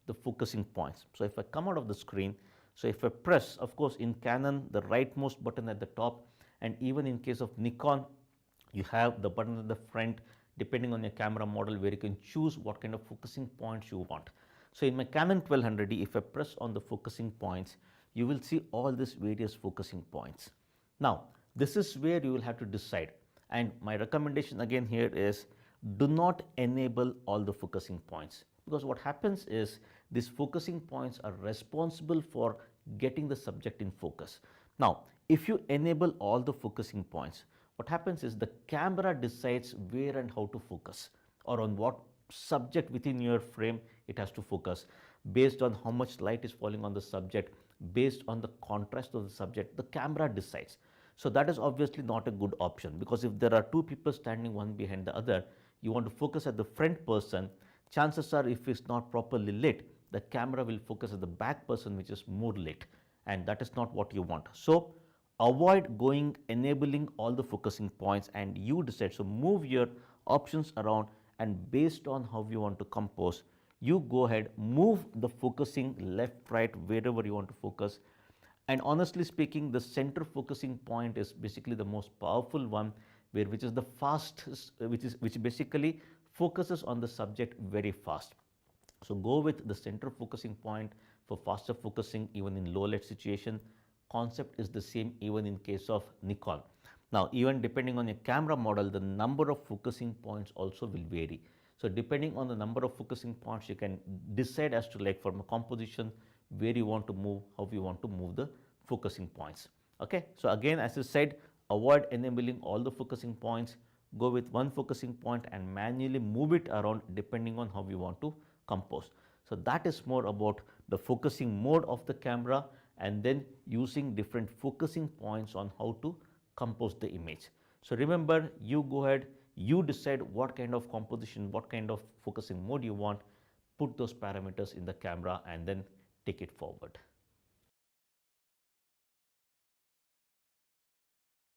the focusing points. So if I come out of the screen, so if I press, of course in Canon the rightmost button at the top, and even in case of Nikon you have the button at the front depending on your camera model where you can choose what kind of focusing points you want. So in my Canon 1200D, if I press on the focusing points, you will see all these various focusing points. Now this is where you will have to decide, and my recommendation again here is do not enable all the focusing points, because what happens is these focusing points are responsible for getting the subject in focus. Now if you enable all the focusing points, what happens is the camera decides where and how to focus, or on what subject within your frame it has to focus, based on how much light is falling on the subject, based on the contrast of the subject, the camera decides. So that is obviously not a good option, because if there are two people standing one behind the other, you want to focus at the front person, chances are if it's not properly lit, the camera will focus at the back person which is more lit, and that is not what you want. So avoid enabling all the focusing points, and you decide. So move your options around, and based on how you want to compose, you go ahead, move the focusing left, right, wherever you want to focus. And honestly speaking, the center focusing point is basically the most powerful one, which is the fastest, which basically focuses on the subject very fast. So go with the center focusing point for faster focusing even in low light situation. Concept is the same even in case of Nikon. Now even depending on your camera model, the number of focusing points also will vary. So depending on the number of focusing points, you can decide as to, like, from a composition where you want to move, how you want to move the focusing points. Okay. So again, as I said, avoid enabling all the focusing points, go with one focusing point and manually move it around depending on how you want to compose. So that is more about the focusing mode of the camera, and then using different focusing points on how to compose the image. So remember, you go ahead, you decide what kind of composition, what kind of focusing mode you want, put those parameters in the camera and then take it forward.